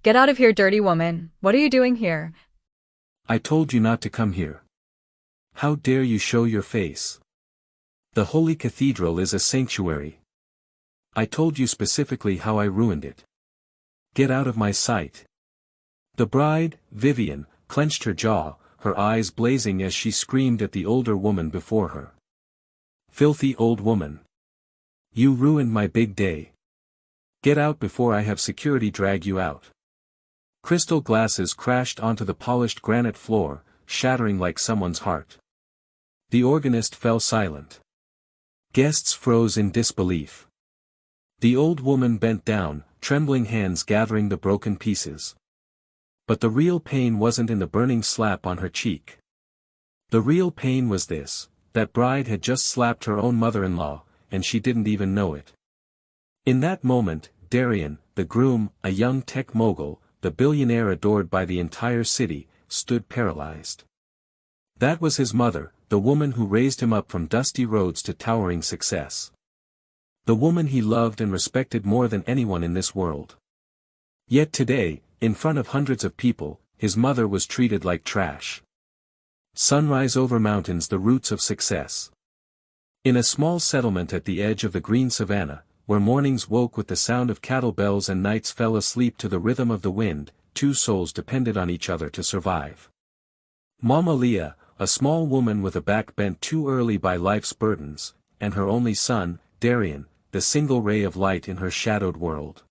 Get out of here, dirty woman. What are you doing here? I told you not to come here. How dare you show your face? The holy cathedral is a sanctuary. I told you specifically how I ruined it. Get out of my sight. The bride, Vivian, clenched her jaw, her eyes blazing as she screamed at the older woman before her. Filthy old woman. You ruined my big day. Get out before I have security drag you out. Crystal glasses crashed onto the polished granite floor, shattering like someone's heart. The organist fell silent. Guests froze in disbelief. The old woman bent down, trembling hands gathering the broken pieces. But the real pain wasn't in the burning slap on her cheek. The real pain was this: that bride had just slapped her own mother-in-law, and she didn't even know it. In that moment, Darian, the groom, a young tech mogul, the billionaire adored by the entire city, stood paralyzed. That was his mother, the woman who raised him up from dusty roads to towering success. The woman he loved and respected more than anyone in this world. Yet today, in front of hundreds of people, his mother was treated like trash. Sunrise over mountains, the roots of success. In a small settlement at the edge of the green savannah, where mornings woke with the sound of cattle bells and nights fell asleep to the rhythm of the wind, two souls depended on each other to survive. Mama Leah, a small woman with a back bent too early by life's burdens, and her only son, Darian, the single ray of light in her shadowed world.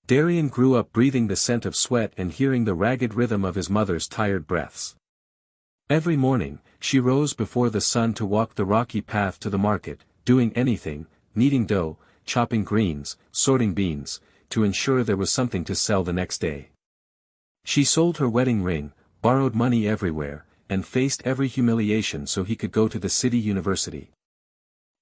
Darian grew up breathing the scent of sweat and hearing the ragged rhythm of his mother's tired breaths. Every morning, she rose before the sun to walk the rocky path to the market, doing anything, kneading dough, chopping greens, sorting beans, to ensure there was something to sell the next day. She sold her wedding ring, borrowed money everywhere, and faced every humiliation so he could go to the city university.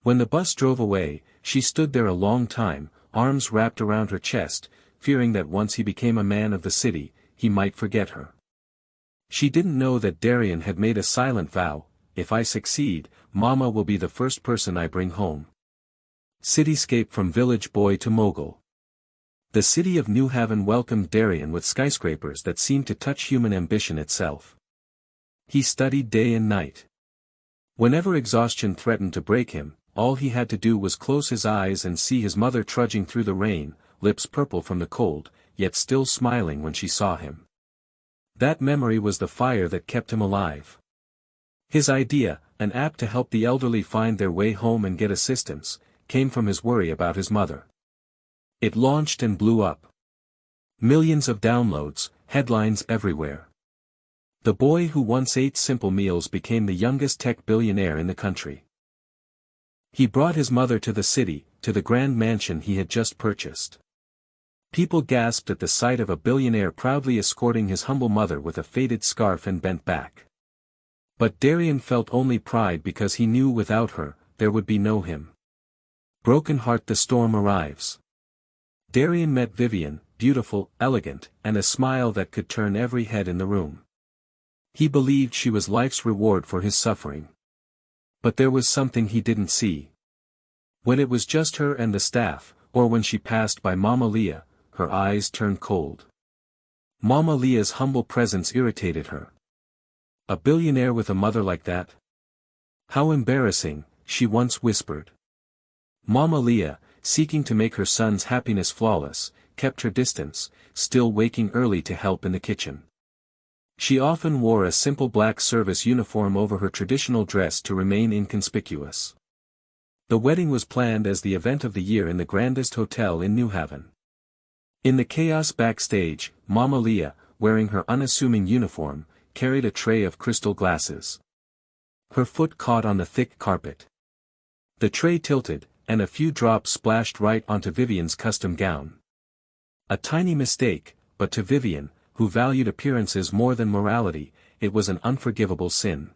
When the bus drove away, she stood there a long time, arms wrapped around her chest, fearing that once he became a man of the city, he might forget her. She didn't know that Darian had made a silent vow: if I succeed, Mama will be the first person I bring home. Cityscape from village boy to mogul. The city of New Haven welcomed Darian with skyscrapers that seemed to touch human ambition itself. He studied day and night. Whenever exhaustion threatened to break him, all he had to do was close his eyes and see his mother trudging through the rain, lips purple from the cold, yet still smiling when she saw him. That memory was the fire that kept him alive. His idea, an app to help the elderly find their way home and get assistance, came from his worry about his mother. It launched and blew up. Millions of downloads, headlines everywhere. The boy who once ate simple meals became the youngest tech billionaire in the country. He brought his mother to the city, to the grand mansion he had just purchased. People gasped at the sight of a billionaire proudly escorting his humble mother with a faded scarf and bent back. But Darian felt only pride because he knew without her, there would be no him. Broken heart, the storm arrives. Darian met Vivian, beautiful, elegant, and a smile that could turn every head in the room. He believed she was life's reward for his suffering. But there was something he didn't see. When it was just her and the staff, or when she passed by Mama Leah, her eyes turned cold. Mama Leah's humble presence irritated her. A billionaire with a mother like that? How embarrassing, she once whispered. Mama Leah, seeking to make her son's happiness flawless, kept her distance, still waking early to help in the kitchen. She often wore a simple black service uniform over her traditional dress to remain inconspicuous. The wedding was planned as the event of the year in the grandest hotel in New Haven. In the chaos backstage, Mama Leah, wearing her unassuming uniform, carried a tray of crystal glasses. Her foot caught on the thick carpet. The tray tilted, and a few drops splashed right onto Vivian's custom gown. A tiny mistake, but to Vivian, who valued appearances more than morality, it was an unforgivable sin.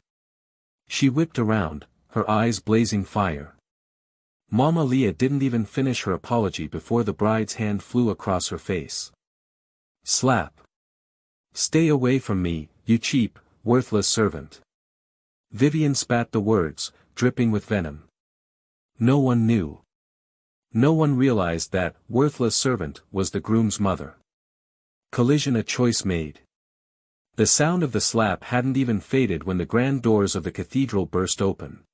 She whipped around, her eyes blazing fire. Mama Leah didn't even finish her apology before the bride's hand flew across her face. Slap. Stay away from me, you cheap, worthless servant. Vivian spat the words, dripping with venom. No one knew. No one realized that worthless servant was the groom's mother. Collision a choice made. The sound of the slap hadn't even faded when the grand doors of the cathedral burst open.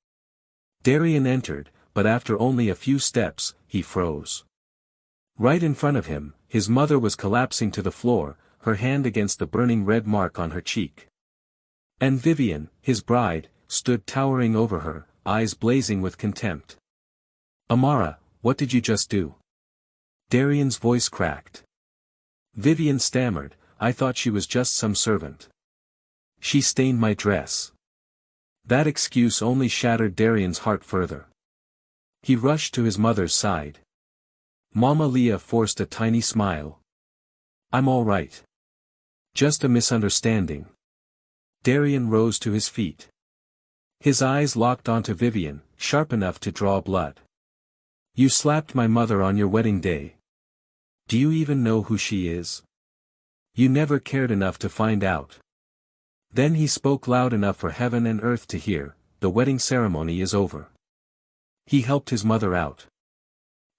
Darian entered, but after only a few steps, he froze. Right in front of him, his mother was collapsing to the floor, her hand against the burning red mark on her cheek. And Vivian, his bride, stood towering over her, eyes blazing with contempt. "Amara, what did you just do?" Darian's voice cracked. Vivian stammered, "I thought she was just some servant. She stained my dress." That excuse only shattered Darian's heart further. He rushed to his mother's side. Mama Leah forced a tiny smile. "I'm all right. Just a misunderstanding." Darian rose to his feet. His eyes locked onto Vivian, sharp enough to draw blood. "You slapped my mother on your wedding day. Do you even know who she is? You never cared enough to find out." Then he spoke loud enough for heaven and earth to hear, "The wedding ceremony is over." He helped his mother out.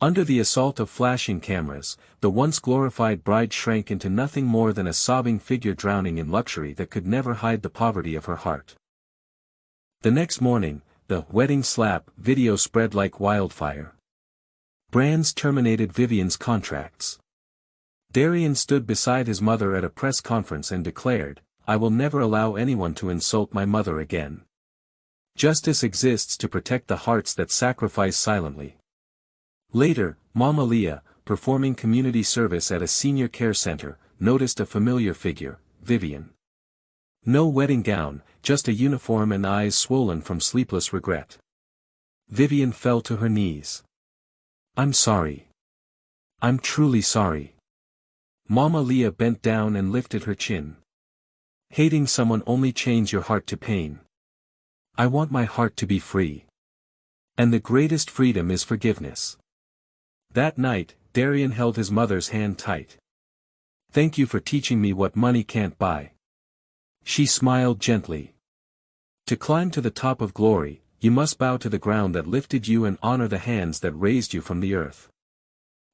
Under the assault of flashing cameras, the once glorified bride shrank into nothing more than a sobbing figure drowning in luxury that could never hide the poverty of her heart. The next morning, the wedding slap video spread like wildfire. Brands terminated Vivian's contracts. Darian stood beside his mother at a press conference and declared, "I will never allow anyone to insult my mother again. Justice exists to protect the hearts that sacrifice silently." Later, Mama Leah, performing community service at a senior care center, noticed a familiar figure, Vivian. No wedding gown, just a uniform and eyes swollen from sleepless regret. Vivian fell to her knees. "I'm sorry. I'm truly sorry." Mama Leah bent down and lifted her chin. "Hating someone only chains your heart to pain. I want my heart to be free. And the greatest freedom is forgiveness." That night, Darian held his mother's hand tight. "Thank you for teaching me what money can't buy." She smiled gently. "To climb to the top of glory, you must bow to the ground that lifted you and honor the hands that raised you from the earth."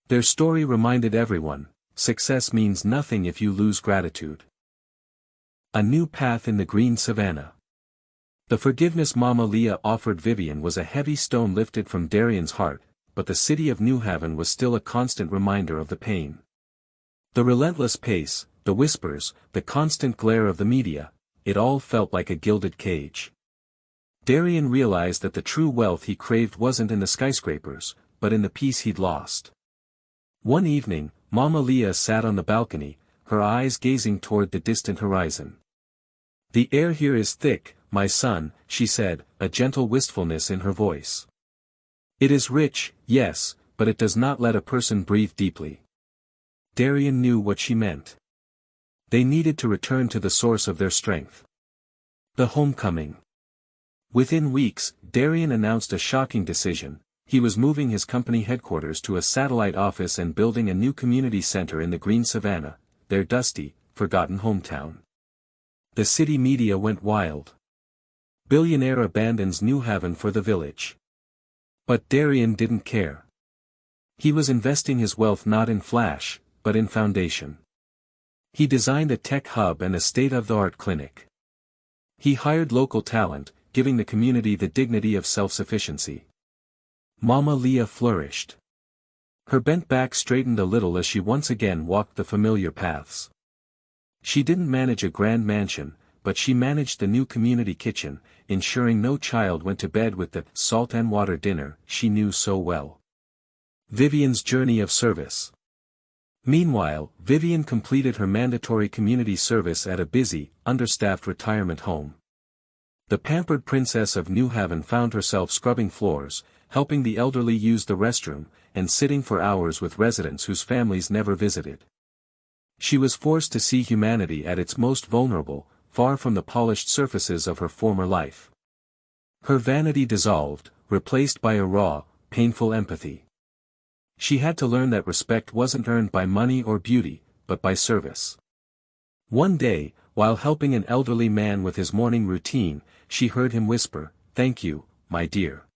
Their story reminded everyone, success means nothing if you lose gratitude. A new path in the green savanna. The forgiveness Mama Leah offered Vivian was a heavy stone lifted from Darian's heart, but the city of New Haven was still a constant reminder of the pain. The relentless pace, the whispers, the constant glare of the media, it all felt like a gilded cage. Darian realized that the true wealth he craved wasn't in the skyscrapers, but in the peace he'd lost. One evening, Mama Leah sat on the balcony, her eyes gazing toward the distant horizon. "The air here is thick, my son," she said, a gentle wistfulness in her voice. "It is rich, yes, but it does not let a person breathe deeply." Darian knew what she meant. They needed to return to the source of their strength. The homecoming. Within weeks, Darian announced a shocking decision. He was moving his company headquarters to a satellite office and building a new community center in the Green Savannah, their dusty, forgotten hometown. The city media went wild. "Billionaire abandons New Haven for the village." But Darian didn't care. He was investing his wealth not in flash, but in foundation. He designed a tech hub and a state-of-the-art clinic. He hired local talent, giving the community the dignity of self-sufficiency. Mama Leah flourished. Her bent back straightened a little as she once again walked the familiar paths. She didn't manage a grand mansion, but she managed the new community kitchen, ensuring no child went to bed with the salt and water dinner she knew so well. Vivian's journey of service. Meanwhile, Vivian completed her mandatory community service at a busy, understaffed retirement home. The pampered princess of New Haven found herself scrubbing floors, helping the elderly use the restroom, and sitting for hours with residents whose families never visited. She was forced to see humanity at its most vulnerable, far from the polished surfaces of her former life. Her vanity dissolved, replaced by a raw, painful empathy. She had to learn that respect wasn't earned by money or beauty, but by service. One day, while helping an elderly man with his morning routine, she heard him whisper, "Thank you, my dear.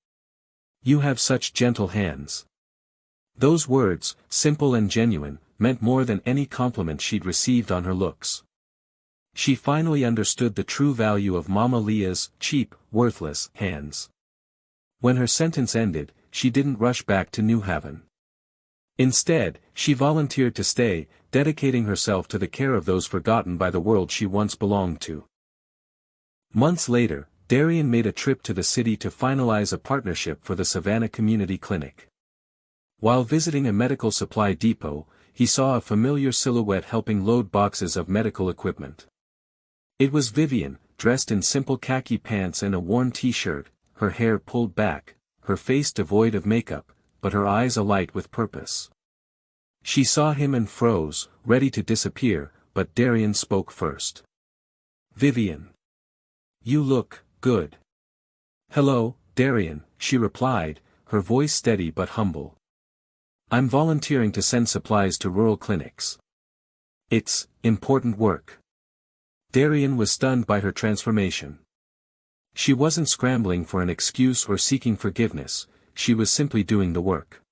You have such gentle hands." Those words, simple and genuine, meant more than any compliment she'd received on her looks. She finally understood the true value of Mama Leah's cheap, worthless hands. When her sentence ended, she didn't rush back to New Haven. Instead, she volunteered to stay, dedicating herself to the care of those forgotten by the world she once belonged to. Months later, Darian made a trip to the city to finalize a partnership for the Savannah Community Clinic. While visiting a medical supply depot, he saw a familiar silhouette helping load boxes of medical equipment. It was Vivian, dressed in simple khaki pants and a worn t-shirt, her hair pulled back, her face devoid of makeup, but her eyes alight with purpose. She saw him and froze, ready to disappear, but Darian spoke first. "Vivian. You look good." "Hello, Darian," she replied, her voice steady but humble. "I'm volunteering to send supplies to rural clinics. It's important work." Darian was stunned by her transformation. She wasn't scrambling for an excuse or seeking forgiveness, she was simply doing the work.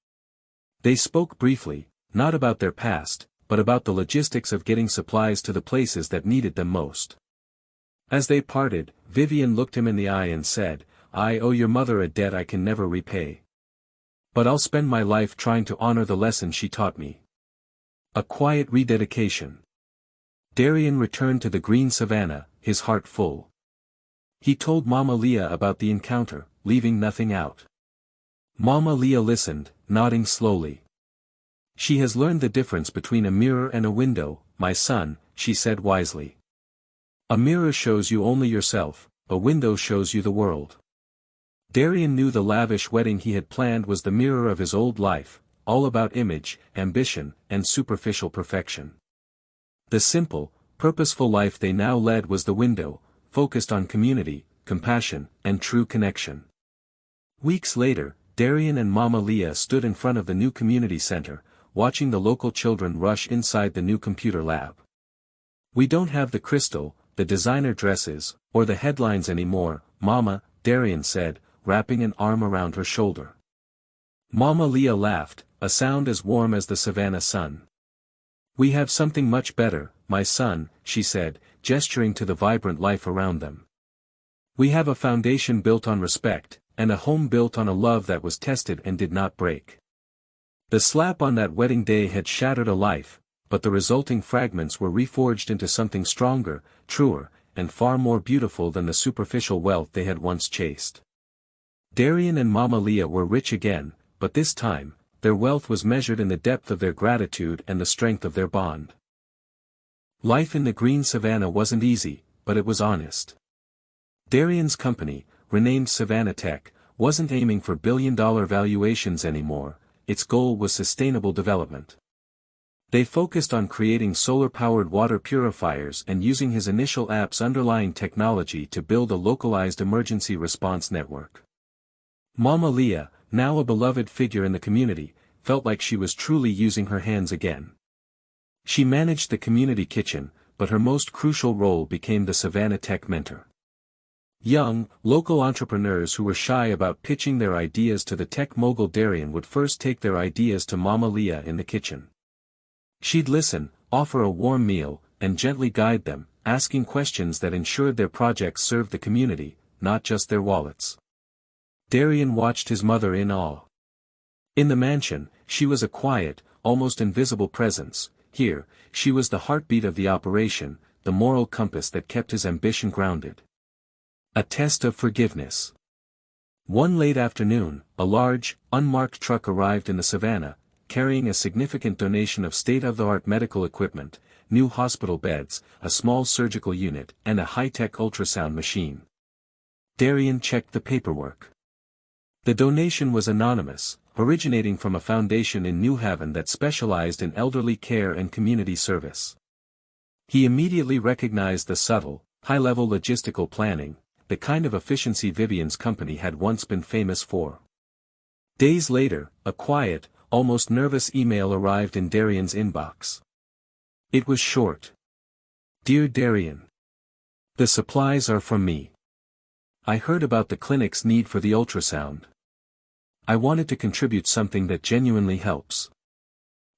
They spoke briefly, not about their past, but about the logistics of getting supplies to the places that needed them most. As they parted, Vivian looked him in the eye and said, "I owe your mother a debt I can never repay. But I'll spend my life trying to honor the lesson she taught me." A quiet rededication. Darian returned to the green savannah, his heart full. He told Mama Leah about the encounter, leaving nothing out. Mama Leah listened, nodding slowly. "She has learned the difference between a mirror and a window, my son," she said wisely. "A mirror shows you only yourself, a window shows you the world." Darian knew the lavish wedding he had planned was the mirror of his old life, all about image, ambition, and superficial perfection. The simple, purposeful life they now led was the window, focused on community, compassion, and true connection. Weeks later, Darian and Mama Leah stood in front of the new community center, watching the local children rush inside the new computer lab. "We don't have the crystal, the designer dresses, or the headlines anymore, Mama," Darian said, wrapping an arm around her shoulder. Mama Leah laughed, a sound as warm as the Savannah sun. "We have something much better, my son," she said, gesturing to the vibrant life around them. "We have a foundation built on respect, and a home built on a love that was tested and did not break." The slap on that wedding day had shattered a life, but the resulting fragments were reforged into something stronger, truer, and far more beautiful than the superficial wealth they had once chased. Darian and Mama Leah were rich again, but this time, their wealth was measured in the depth of their gratitude and the strength of their bond. Life in the green savannah wasn't easy, but it was honest. Darian's company, renamed Savannah Tech, wasn't aiming for billion-dollar valuations anymore, its goal was sustainable development. They focused on creating solar-powered water purifiers and using his initial app's underlying technology to build a localized emergency response network. Mama Leah, now a beloved figure in the community, felt like she was truly using her hands again. She managed the community kitchen, but her most crucial role became the Savannah Tech mentor. Young, local entrepreneurs who were shy about pitching their ideas to the tech mogul Darian would first take their ideas to Mama Leah in the kitchen. She'd listen, offer a warm meal, and gently guide them, asking questions that ensured their projects served the community, not just their wallets. Darian watched his mother in awe. In the mansion, she was a quiet, almost invisible presence. Here, she was the heartbeat of the operation, the moral compass that kept his ambition grounded. A test of forgiveness. One late afternoon, a large, unmarked truck arrived in the savannah, carrying a significant donation of state-of-the-art medical equipment, new hospital beds, a small surgical unit, and a high-tech ultrasound machine. Darian checked the paperwork. The donation was anonymous, originating from a foundation in New Haven that specialized in elderly care and community service. He immediately recognized the subtle, high-level logistical planning, the kind of efficiency Vivian's company had once been famous for. Days later, a quiet, almost nervous email arrived in Darian's inbox. It was short. "Dear Darian. The supplies are from me. I heard about the clinic's need for the ultrasound. I wanted to contribute something that genuinely helps.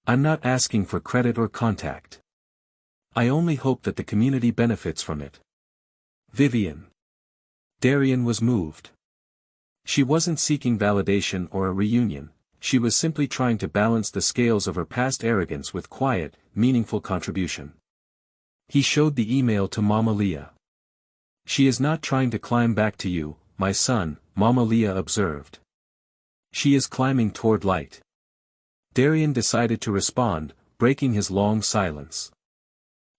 I'm not asking for credit or contact. I only hope that the community benefits from it. Vivian. Darian was moved. She wasn't seeking validation or a reunion, she was simply trying to balance the scales of her past arrogance with quiet, meaningful contribution. He showed the email to Mama Leah. She is not trying to climb back to you, my son, Mama Leah observed. She is climbing toward light. Darian decided to respond, breaking his long silence.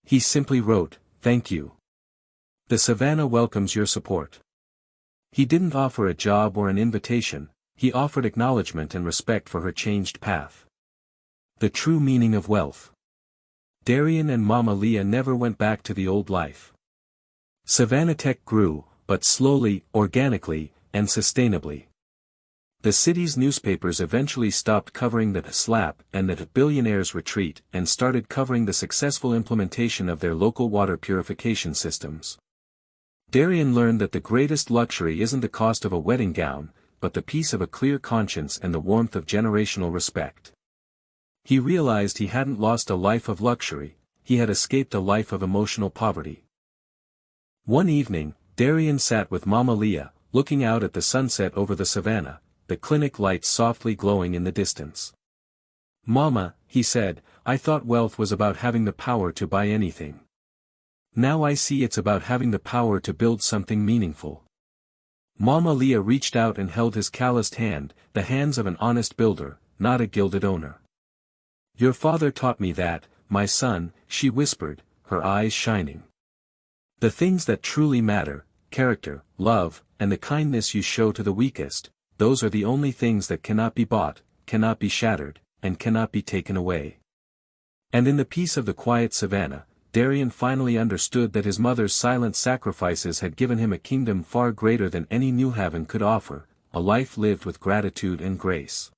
He simply wrote, "Thank you. The Savannah welcomes your support." He didn't offer a job or an invitation, he offered acknowledgement and respect for her changed path. The true meaning of wealth. Darian and Mama Leah never went back to the old life. Savannah Tech grew, but slowly, organically, and sustainably. The city's newspapers eventually stopped covering the slap and the billionaire's retreat and started covering the successful implementation of their local water purification systems. Darian learned that the greatest luxury isn't the cost of a wedding gown, but the peace of a clear conscience and the warmth of generational respect. He realized he hadn't lost a life of luxury, he had escaped a life of emotional poverty. One evening, Darian sat with Mama Leah, looking out at the sunset over the savannah, the clinic lights softly glowing in the distance. "Mama," he said, "I thought wealth was about having the power to buy anything. Now I see it's about having the power to build something meaningful." Mama Leah reached out and held his calloused hand, the hands of an honest builder, not a gilded owner. "Your father taught me that, my son," she whispered, her eyes shining. "The things that truly matter, character, love, and the kindness you show to the weakest, those are the only things that cannot be bought, cannot be shattered, and cannot be taken away." And in the peace of the quiet savannah, Darian finally understood that his mother's silent sacrifices had given him a kingdom far greater than any New Haven could offer, a life lived with gratitude and grace.